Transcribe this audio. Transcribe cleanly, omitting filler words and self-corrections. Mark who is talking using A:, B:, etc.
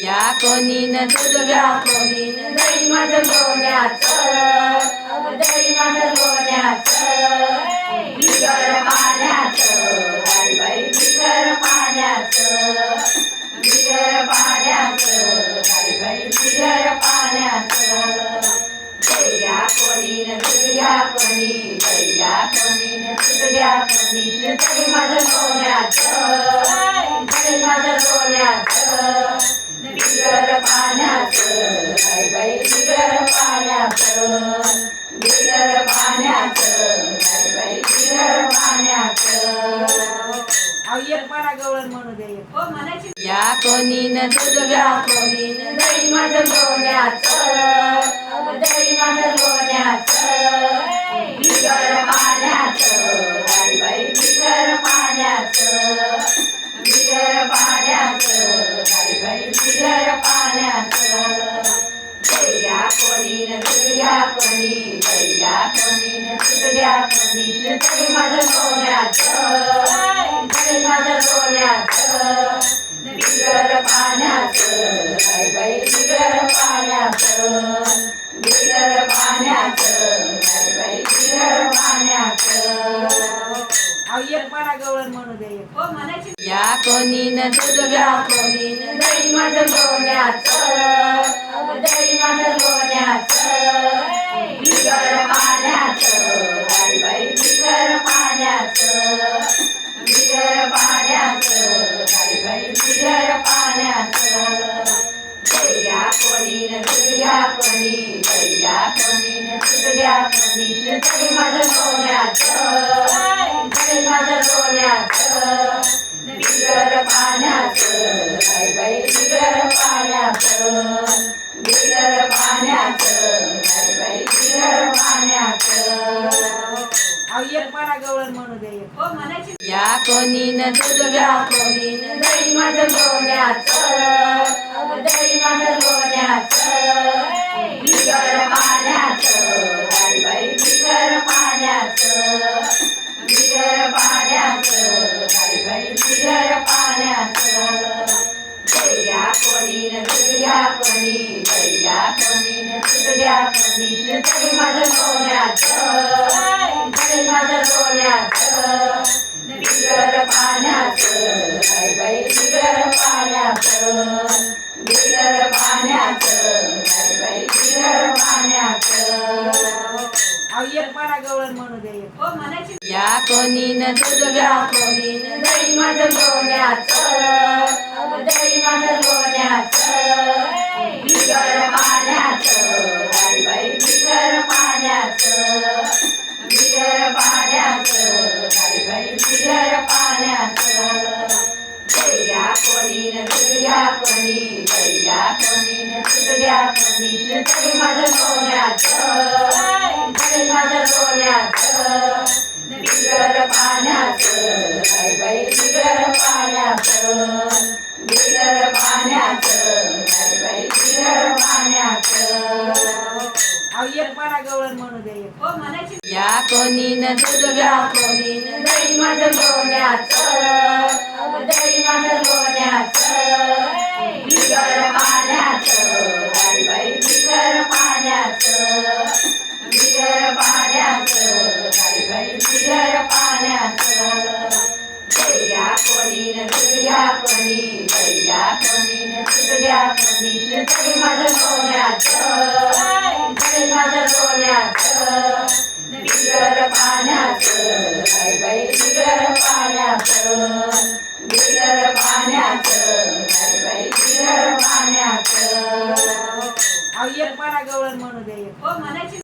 A: या कोणीन दूध घ्या कोणीन दही माझं लोण्याचं दही माझं लोण्याचं बिगर पाण्याचं बाई बाई बिगर पाण्याचं बिगर पाण्याचं बाई बाई बिगर पाण्याचं दही घ्या कोणीन दूध घ्या कोणी दही घ्या कोणीन दूध घ्या कोणीन दही माझं लोण्याचं दही माझं लोण्याचं बिगर पाण्याचं बाई बाई बिगर पाण्याचं बिगर पाण्याचं बाई बाई बिगर पाण्याचं
B: एक म्हणा गवळण म्हणू दे हो म्हणायची
A: या कोणीन दूध घ्या कोणीन दही माझं लोण्याचं दही माझं लोण्याचं बिगर पाण्याचं बाई बाई बिगर पाण्याचं बिगर पाण्याचं बाई बाई बिगर पाण्याचं दही घ्या कोणीन दूध घ्या कोणी दही घ्या कोणीन दूध घ्या कोणीन दही माझं लोण्याचं दही माझं लोण्याचं बिगर पाण्याचं बाई बाई बिगर पाण्याचं बिगर पाण्याचं बाई बाई बिगर पाण्याचं
B: एक म्हणा गवळण म्हणू दे हो म्हणायची
A: या कोणीन दूध घ्या कोणीन दही माझं लोण्याचं दही माझं लोण्याचं बिगर पाण्याचं बाई बाई बिगर पाण्याचं बिगर पाण्याचं बाई बाई बिगर पाण्याचं दही घ्या कोणीन दूध घ्या कोणी दही घ्या कोणीन दूध घ्या कोणीन दही माझं लोण्याचं दही माझं लोण्याचं बिगर पाण्याचं बाई बाई बिगर पाण्याचं बिगर पाण्याचं बाई बाई बिगर पाण्याचं
B: एक म्हणा गवळण म्हणू दे हो म्हणायची
A: या कोणीन दूध घ्या कोणीन दही माझं लोण्याचं दही माझं लोण्याचं बिगर पाण्याचं बाई बाई बिगर पाण्याचं बिगर पाण्याचं बाई बाई बिगर पाण्याचं दही घ्या कोणीन दूध घ्या कोणी दही घ्या कोणीन दूध घ्या कोणीन दही माझं लोण्याचं दही माझं लोण्याचं बिगर पाण्याचं बाई बाई बिगर पाण्याचं बिगर पाण्याचं बाई बाई बिगर पाण्याचं
B: एक म्हणा गवळण म्हणू दे हो म्हणायची
A: या कोणीन दूध घ्या कोणीन दही माझं लोण्याचं दही माझं लोण्याचं बिगर पाण्याचं बाई बाई बिगर पाण्याचं बिगर पाण्याचं बाई बाई बिगर पाण्याचं दही घ्या कोणीन दूध घ्या कोणी दही घ्या कोणीन दूध घ्या कोणीन दही माझं लोण्याचं दही माझं लोण्याचं बिगर पाण्याचं बाई बाई बिगर पाण्याचं बिगर पाण्याचं बाई बाई बिगर पाण्याचं
B: एक म्हणा गवळण म्हणू दे हो म्हणायची
A: या कोणीन दूध घ्या कोणीन दही माझं लोण्याचं दही माझं लोण्याचं बिगर पाण्याचं बाई बाई बिगर पाण्याचं बिगर पाण्याचं बाई बाई बिगर पाण्याचं दही घ्या कोणीन दूध घ्या कोणी दही घ्या कोणीन दूध घ्या कोणीन दही माझं लोण्याचं दही माझं लोण्याचं बिगर पाण्याचं बाई बाई बिगर पाण्याचं बिगर पाण्याचं बाई बाई बिगर पाण्याचं
B: एक म्हणा गवळण म्हणू दे हो म्हणायची